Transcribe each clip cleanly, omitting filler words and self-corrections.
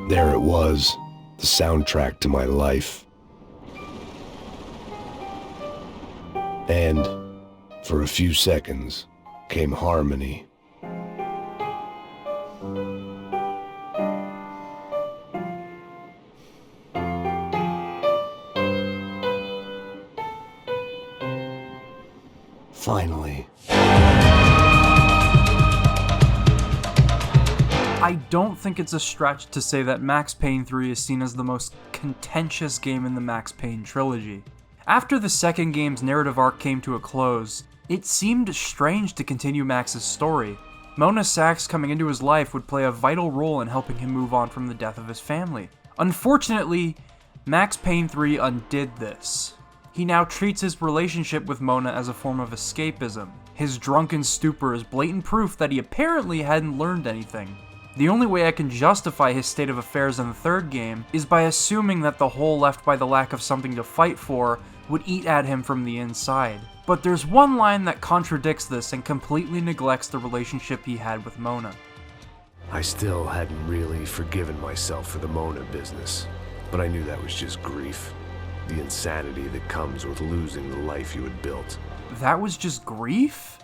There it was, the soundtrack to my life. And, for a few seconds, came harmony. Finally. I don't think it's a stretch to say that Max Payne 3 is seen as the most contentious game in the Max Payne trilogy. After the second game's narrative arc came to a close, it seemed strange to continue Max's story. Mona Sachs coming into his life would play a vital role in helping him move on from the death of his family. Unfortunately, Max Payne 3 undid this. He now treats his relationship with Mona as a form of escapism. His drunken stupor is blatant proof that he apparently hadn't learned anything. The only way I can justify his state of affairs in the third game is by assuming that the hole left by the lack of something to fight for would eat at him from the inside. But there's one line that contradicts this and completely neglects the relationship he had with Mona. I still hadn't really forgiven myself for the Mona business, but I knew that was just grief. The insanity that comes with losing the life you had built. That was just grief?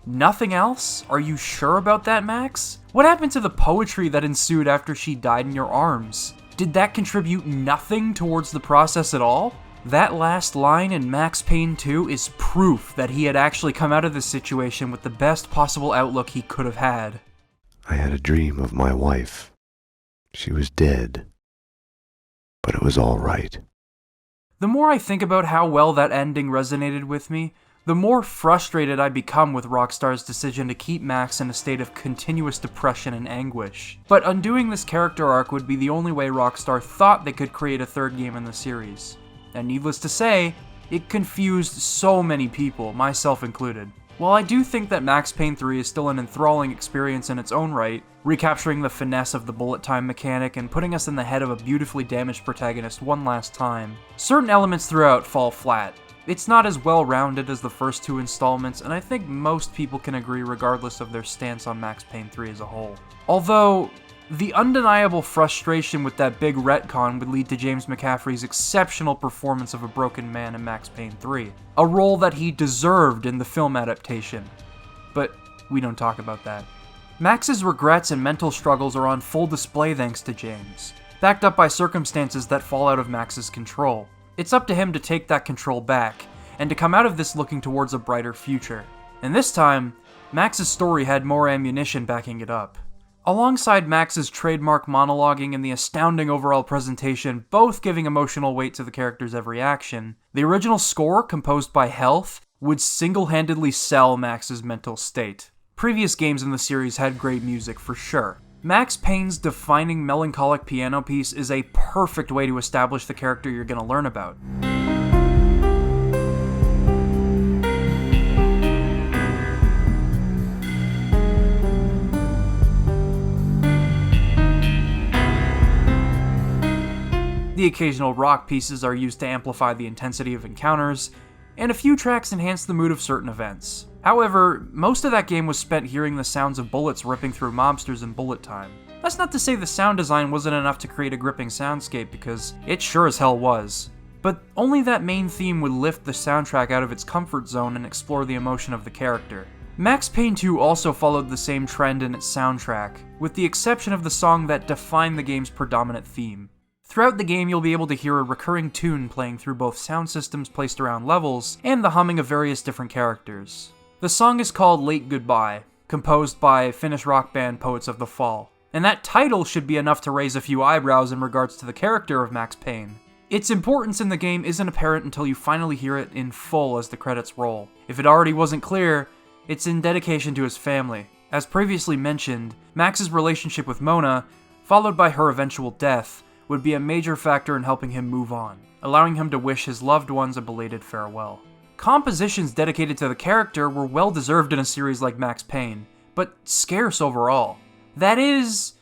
Nothing else? Are you sure about that, Max? What happened to the poetry that ensued after she died in your arms? Did that contribute nothing towards the process at all? That last line in Max Payne 2 is proof that he had actually come out of this situation with the best possible outlook he could have had. I had a dream of my wife. She was dead. But it was all right. The more I think about how well that ending resonated with me, the more frustrated I become with Rockstar's decision to keep Max in a state of continuous depression and anguish. But undoing this character arc would be the only way Rockstar thought they could create a third game in the series. And needless to say, it confused so many people, myself included. While I do think that Max Payne 3 is still an enthralling experience in its own right, recapturing the finesse of the bullet time mechanic and putting us in the head of a beautifully damaged protagonist one last time, certain elements throughout fall flat. It's not as well-rounded as the first two installments, and I think most people can agree regardless of their stance on Max Payne 3 as a whole. Although, the undeniable frustration with that big retcon would lead to James McCaffrey's exceptional performance of a broken man in Max Payne 3, a role that he deserved in the film adaptation. But we don't talk about that. Max's regrets and mental struggles are on full display thanks to James, backed up by circumstances that fall out of Max's control. It's up to him to take that control back, and to come out of this looking towards a brighter future. And this time, Max's story had more ammunition backing it up. Alongside Max's trademark monologuing and the astounding overall presentation both giving emotional weight to the character's every action, the original score, composed by Health, would single-handedly sell Max's mental state. Previous games in the series had great music for sure. Max Payne's defining melancholic piano piece is a perfect way to establish the character you're going to learn about. The occasional rock pieces are used to amplify the intensity of encounters, and a few tracks enhance the mood of certain events. However, most of that game was spent hearing the sounds of bullets ripping through mobsters in bullet time. That's not to say the sound design wasn't enough to create a gripping soundscape, because it sure as hell was. But only that main theme would lift the soundtrack out of its comfort zone and explore the emotion of the character. Max Payne 2 also followed the same trend in its soundtrack, with the exception of the song that defined the game's predominant theme. Throughout the game, you'll be able to hear a recurring tune playing through both sound systems placed around levels and the humming of various different characters. The song is called Late Goodbye, composed by Finnish rock band Poets of the Fall, and that title should be enough to raise a few eyebrows in regards to the character of Max Payne. Its importance in the game isn't apparent until you finally hear it in full as the credits roll. If it already wasn't clear, it's in dedication to his family. As previously mentioned, Max's relationship with Mona, followed by her eventual death, would be a major factor in helping him move on, allowing him to wish his loved ones a belated farewell. Compositions dedicated to the character were well deserved in a series like Max Payne, but scarce overall. That is,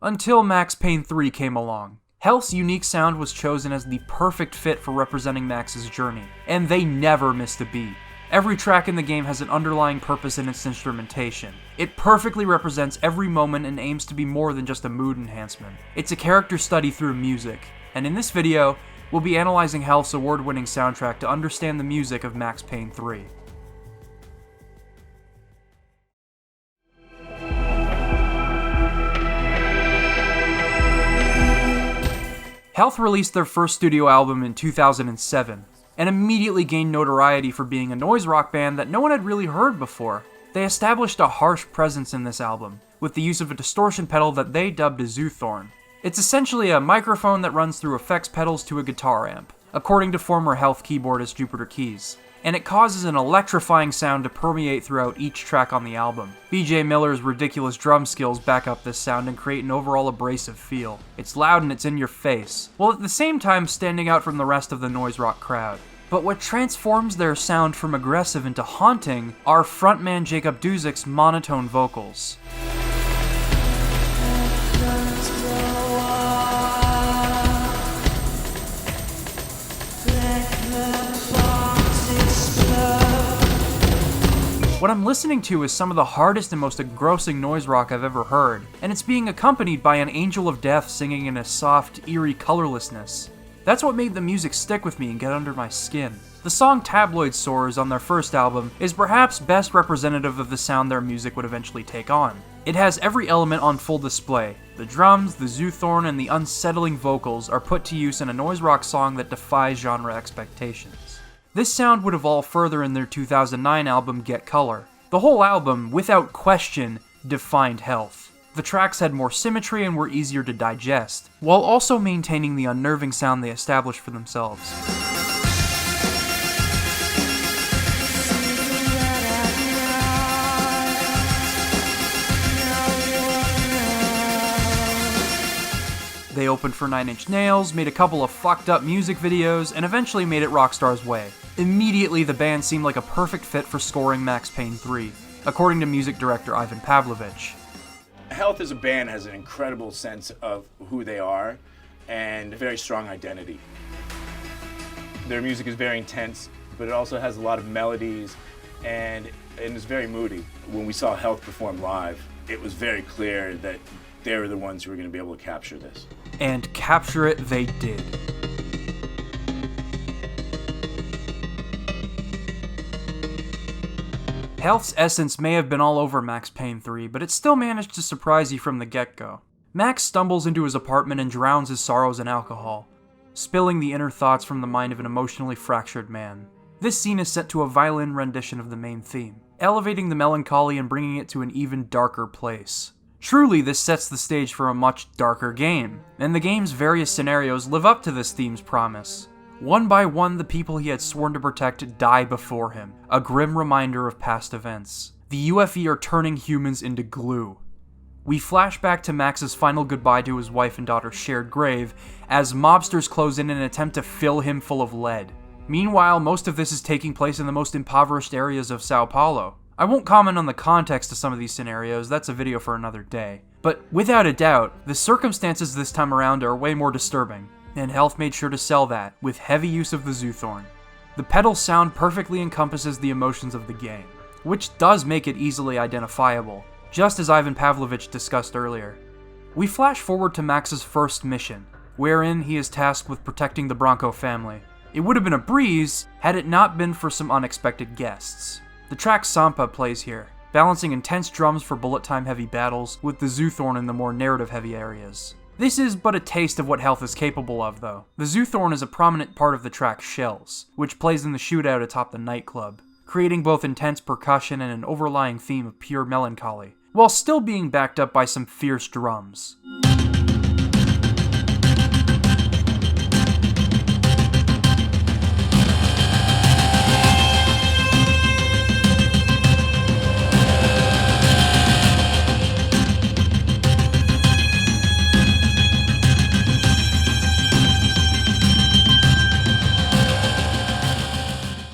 until Max Payne 3 came along. Health's unique sound was chosen as the perfect fit for representing Max's journey, and they never missed a beat. Every track in the game has an underlying purpose in its instrumentation. It perfectly represents every moment and aims to be more than just a mood enhancement. It's a character study through music, and in this video, we'll be analyzing Health's award-winning soundtrack to understand the music of Max Payne 3. Health released their first studio album in 2007, and immediately gained notoriety for being a noise rock band that no one had really heard before. They established a harsh presence in this album, with the use of a distortion pedal that they dubbed a Zoothorn. It's essentially a microphone that runs through effects pedals to a guitar amp, according to former Health keyboardist Jupiter Keys, and it causes an electrifying sound to permeate throughout each track on the album. BJ Miller's ridiculous drum skills back up this sound and create an overall abrasive feel. It's loud and it's in your face, while at the same time standing out from the rest of the noise rock crowd. But what transforms their sound from aggressive into haunting are frontman Jacob Duzik's monotone vocals. What I'm listening to is some of the hardest and most engrossing noise rock I've ever heard, and it's being accompanied by an angel of death singing in a soft, eerie colorlessness. That's what made the music stick with me and get under my skin. The song Tabloid Sores on their first album is perhaps best representative of the sound their music would eventually take on. It has every element on full display. The drums, the Zoothorn, and the unsettling vocals are put to use in a noise rock song that defies genre expectations. This sound would evolve further in their 2009 album Get Color. The whole album, without question, defined Health. The tracks had more symmetry and were easier to digest, while also maintaining the unnerving sound they established for themselves. They opened for 9 Inch Nails, made a couple of fucked up music videos, and eventually made it Rockstar's way. Immediately, the band seemed like a perfect fit for scoring Max Payne 3, according to music director Ivan Pavlovich. Health as a band has an incredible sense of who they are and a very strong identity. Their music is very intense, but it also has a lot of melodies and is very moody. When we saw Health perform live, it was very clear that they were the ones who were going to be able to capture this. And capture it they did. Health's essence may have been all over Max Payne 3, but it still managed to surprise you from the get-go. Max stumbles into his apartment and drowns his sorrows in alcohol, spilling the inner thoughts from the mind of an emotionally fractured man. This scene is set to a violin rendition of the main theme, elevating the melancholy and bringing it to an even darker place. Truly, this sets the stage for a much darker game, and the game's various scenarios live up to this theme's promise. One by one, the people he had sworn to protect die before him, a grim reminder of past events. The UFE are turning humans into glue. We flash back to Max's final goodbye to his wife and daughter's shared grave, as mobsters close in an attempt to fill him full of lead. Meanwhile, most of this is taking place in the most impoverished areas of Sao Paulo. I won't comment on the context of some of these scenarios, that's a video for another day. But without a doubt, the circumstances this time around are way more disturbing, and Health made sure to sell that, with heavy use of the Zoothorn. The pedal sound perfectly encompasses the emotions of the game, which does make it easily identifiable, just as Ivan Pavlovich discussed earlier. We flash forward to Max's first mission, wherein he is tasked with protecting the Bronco family. It would have been a breeze had it not been for some unexpected guests. The track Sampa plays here, balancing intense drums for bullet time heavy battles with the Zoothorn in the more narrative heavy areas. This is but a taste of what Health is capable of though. The Zoothorn is a prominent part of the track Shells, which plays in the shootout atop the nightclub, creating both intense percussion and an overlying theme of pure melancholy, while still being backed up by some fierce drums.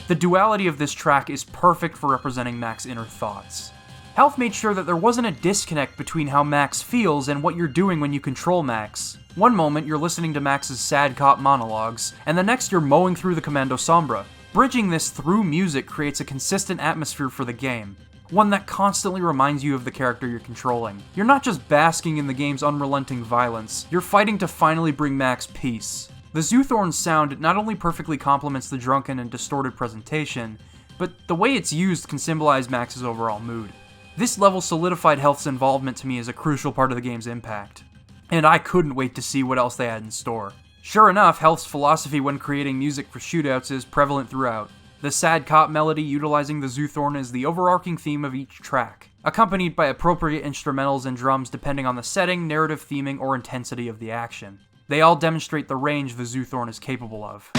The duality of this track is perfect for representing Max's inner thoughts. Health made sure that there wasn't a disconnect between how Max feels and what you're doing when you control Max. One moment you're listening to Max's sad cop monologues, and the next you're mowing through the Commando Sombra. Bridging this through music creates a consistent atmosphere for the game, one that constantly reminds you of the character you're controlling. You're not just basking in the game's unrelenting violence, you're fighting to finally bring Max peace. The Zoothorn's sound not only perfectly complements the drunken and distorted presentation, but the way it's used can symbolize Max's overall mood. This level solidified Health's involvement to me as a crucial part of the game's impact, and I couldn't wait to see what else they had in store. Sure enough, Health's philosophy when creating music for shootouts is prevalent throughout. The sad cop melody utilizing the Zoothorn is the overarching theme of each track, accompanied by appropriate instrumentals and drums depending on the setting, narrative theming, or intensity of the action. They all demonstrate the range the Zoothorn is capable of.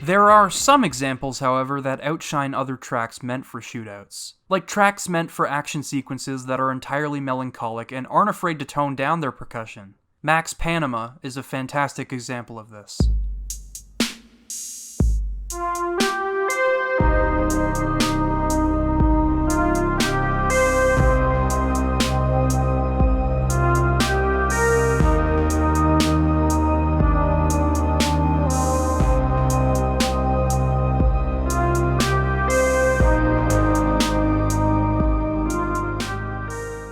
There are some examples, however, that outshine other tracks meant for shootouts. Like tracks meant for action sequences that are entirely melancholic and aren't afraid to tone down their percussion. Max Panama is a fantastic example of this.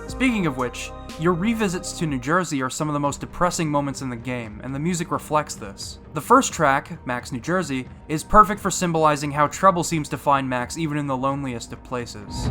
Speaking of which, your revisits to New Jersey are some of the most depressing moments in the game, and the music reflects this. The first track, Max New Jersey, is perfect for symbolizing how trouble seems to find Max even in the loneliest of places.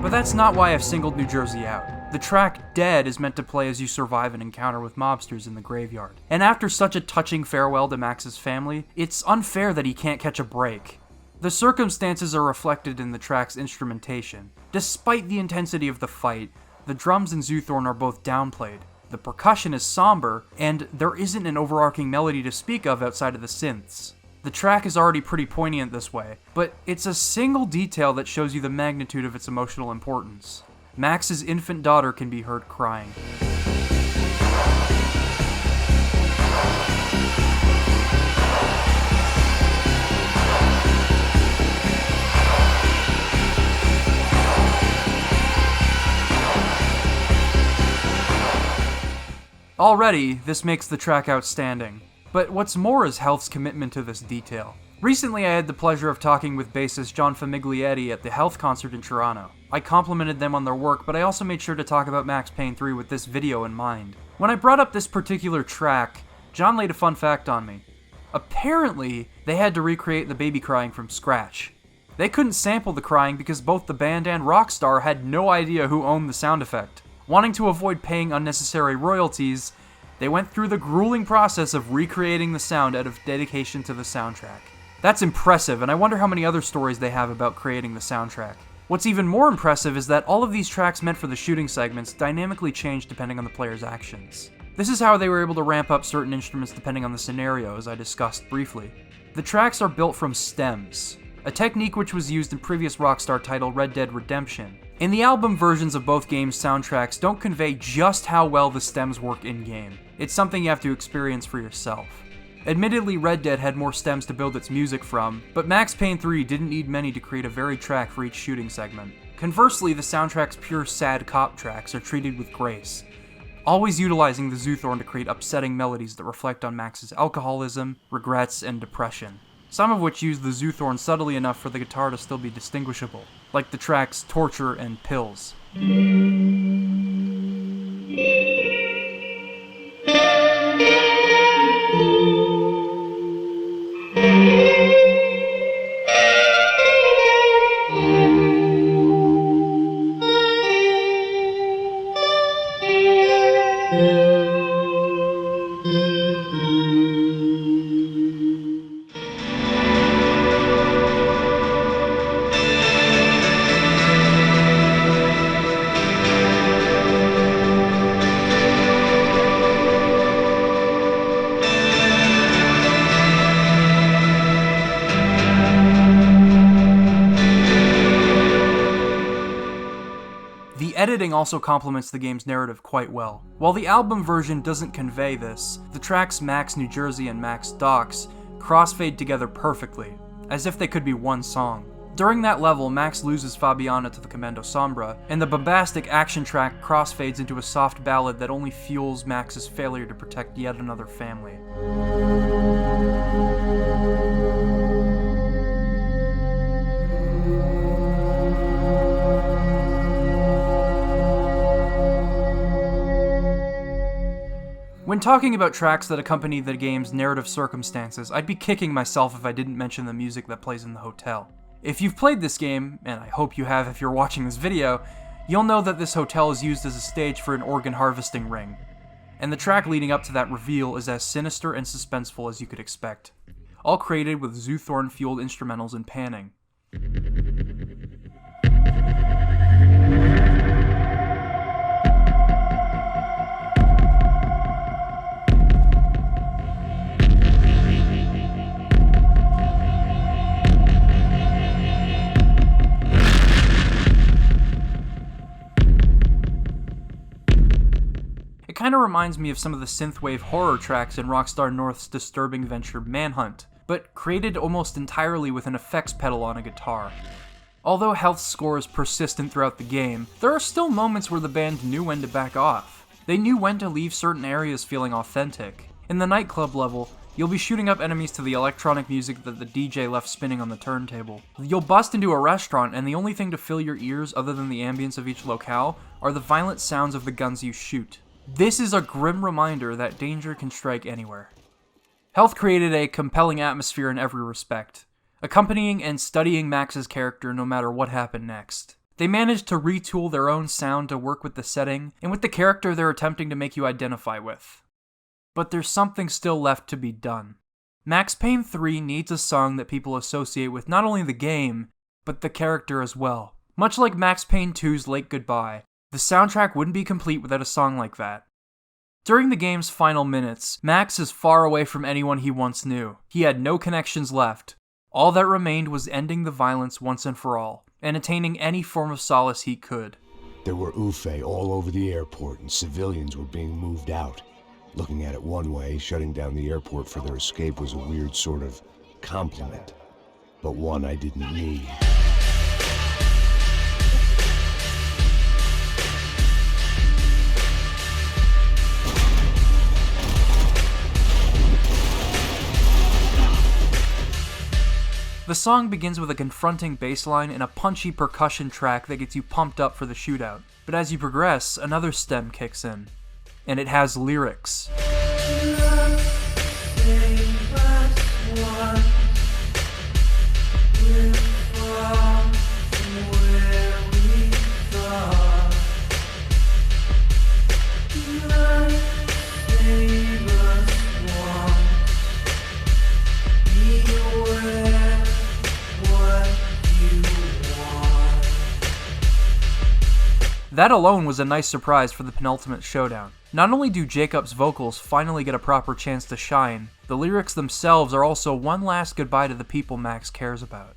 But that's not why I've singled New Jersey out. The track Dead is meant to play as you survive an encounter with mobsters in the graveyard. And after such a touching farewell to Max's family, it's unfair that he can't catch a break. The circumstances are reflected in the track's instrumentation. Despite the intensity of the fight, the drums and Zoothorn are both downplayed. The percussion is somber, and there isn't an overarching melody to speak of outside of the synths. The track is already pretty poignant this way, but it's a single detail that shows you the magnitude of its emotional importance. Max's infant daughter can be heard crying. Already, this makes the track outstanding. But what's more is Health's commitment to this detail. Recently, I had the pleasure of talking with bassist John Famiglietti at the Health concert in Toronto. I complimented them on their work, but I also made sure to talk about Max Payne 3 with this video in mind. When I brought up this particular track, John laid a fun fact on me. Apparently, they had to recreate the baby crying from scratch. They couldn't sample the crying because both the band and Rockstar had no idea who owned the sound effect. Wanting to avoid paying unnecessary royalties, they went through the grueling process of recreating the sound out of dedication to the soundtrack. That's impressive, and I wonder how many other stories they have about creating the soundtrack. What's even more impressive is that all of these tracks meant for the shooting segments dynamically change depending on the player's actions. This is how they were able to ramp up certain instruments depending on the scenario, as I discussed briefly. The tracks are built from stems, a technique which was used in previous Rockstar title Red Dead Redemption. And the album versions of both games' soundtracks don't convey just how well the stems work in-game. It's something you have to experience for yourself. Admittedly, Red Dead had more stems to build its music from, but Max Payne 3 didn't need many to create a varied track for each shooting segment. Conversely, the soundtrack's pure sad cop tracks are treated with grace, always utilizing the Zoothorn to create upsetting melodies that reflect on Max's alcoholism, regrets, and depression. Some of which use the Zoothorn subtly enough for the guitar to still be distinguishable, like the tracks Torture and Pills. The editing also complements the game's narrative quite well. While the album version doesn't convey this, the tracks Max New Jersey and Max Docks crossfade together perfectly, as if they could be one song. During that level, Max loses Fabiana to the Commando Sombra, and the bombastic action track crossfades into a soft ballad that only fuels Max's failure to protect yet another family. When talking about tracks that accompany the game's narrative circumstances, I'd be kicking myself if I didn't mention the music that plays in the hotel. If you've played this game, and I hope you have if you're watching this video, you'll know that this hotel is used as a stage for an organ harvesting ring, and the track leading up to that reveal is as sinister and suspenseful as you could expect, all created with Zoothorn-fueled instrumentals and panning. It kinda reminds me of some of the synthwave horror tracks in Rockstar North's disturbing venture Manhunt, but created almost entirely with an effects pedal on a guitar. Although Health's score is persistent throughout the game, there are still moments where the band knew when to back off. They knew when to leave certain areas feeling authentic. In the nightclub level, you'll be shooting up enemies to the electronic music that the DJ left spinning on the turntable. You'll bust into a restaurant and the only thing to fill your ears other than the ambience of each locale are the violent sounds of the guns you shoot. This is a grim reminder that danger can strike anywhere. Health created a compelling atmosphere in every respect, accompanying and studying Max's character no matter what happened next. They managed to retool their own sound to work with the setting and with the character they're attempting to make you identify with. But there's something still left to be done. Max Payne 3 needs a song that people associate with not only the game, but the character as well. Much like Max Payne 2's Late Goodbye, the soundtrack wouldn't be complete without a song like that. During the game's final minutes, Max is far away from anyone he once knew. He had no connections left. All that remained was ending the violence once and for all, and attaining any form of solace he could. There were UFE all over the airport, and civilians were being moved out. Looking at it one way, shutting down the airport for their escape was a weird sort of compliment, but one I didn't need. The song begins with a confronting bass line and a punchy percussion track that gets you pumped up for the shootout. But as you progress, another stem kicks in, and it has lyrics. That alone was a nice surprise for the penultimate showdown. Not only do Jacob's vocals finally get a proper chance to shine, the lyrics themselves are also one last goodbye to the people Max cares about.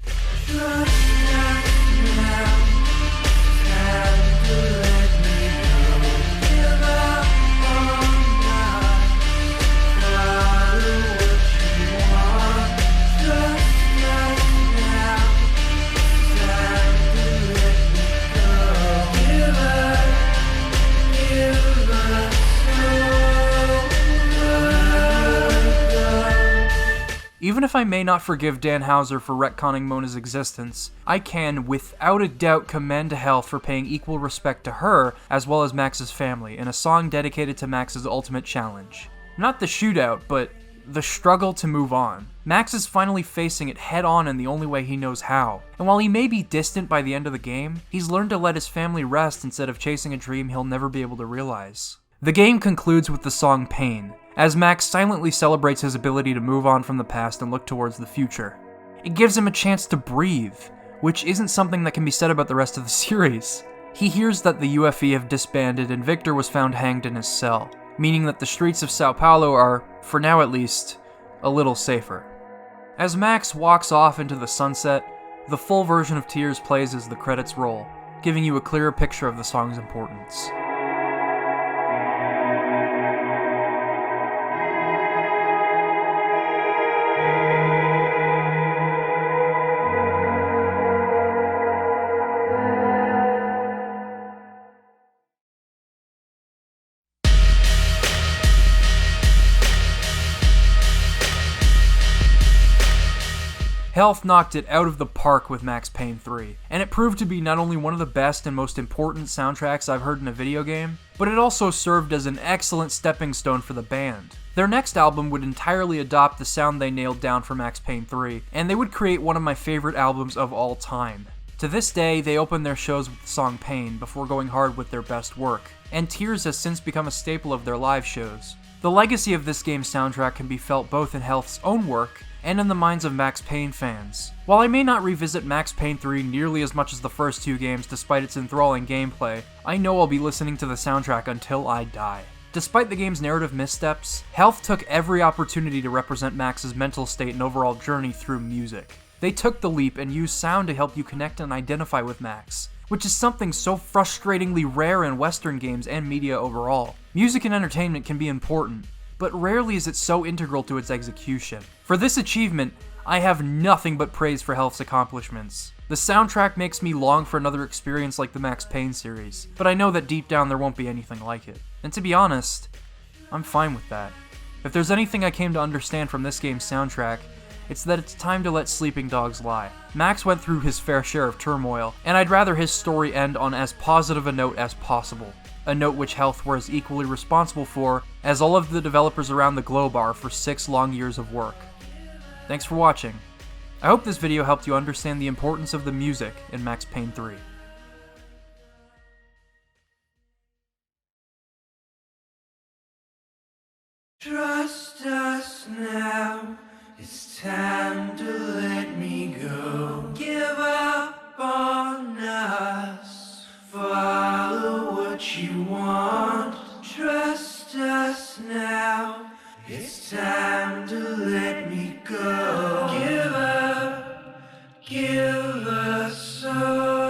Even if I may not forgive Dan Houser for retconning Mona's existence, I can, without a doubt, commend Health for paying equal respect to her as well as Max's family in a song dedicated to Max's ultimate challenge. Not the shootout, but the struggle to move on. Max is finally facing it head on in the only way he knows how, and while he may be distant by the end of the game, he's learned to let his family rest instead of chasing a dream he'll never be able to realize. The game concludes with the song Pain, as Max silently celebrates his ability to move on from the past and look towards the future. It gives him a chance to breathe, which isn't something that can be said about the rest of the series. He hears that the UFE have disbanded and Victor was found hanged in his cell, meaning that the streets of Sao Paulo are, for now at least, a little safer. As Max walks off into the sunset, the full version of Tears plays as the credits roll, giving you a clearer picture of the song's importance. Health knocked it out of the park with Max Payne 3, and it proved to be not only one of the best and most important soundtracks I've heard in a video game, but it also served as an excellent stepping stone for the band. Their next album would entirely adopt the sound they nailed down for Max Payne 3, and they would create one of my favorite albums of all time. To this day, they open their shows with the song Pain before going hard with their best work, and Tears has since become a staple of their live shows. The legacy of this game's soundtrack can be felt both in Health's own work and in the minds of Max Payne fans. While I may not revisit Max Payne 3 nearly as much as the first two games despite its enthralling gameplay, I know I'll be listening to the soundtrack until I die. Despite the game's narrative missteps, Health took every opportunity to represent Max's mental state and overall journey through music. They took the leap and used sound to help you connect and identify with Max, which is something so frustratingly rare in Western games and media overall. Music and entertainment can be important, but rarely is it so integral to its execution. For this achievement, I have nothing but praise for Health's accomplishments. The soundtrack makes me long for another experience like the Max Payne series, but I know that deep down there won't be anything like it. And to be honest, I'm fine with that. If there's anything I came to understand from this game's soundtrack, it's that it's time to let sleeping dogs lie. Max went through his fair share of turmoil, and I'd rather his story end on as positive a note as possible. A note which Health were as equally responsible for as all of the developers around the globe are for 6 long years of work. Thanks for watching. I hope this video helped you understand the importance of the music in Max Payne 3. Trust us now, it's time to let me go. Give up on us, follow what you want. Trust us now, it's time to let me go. Give us over.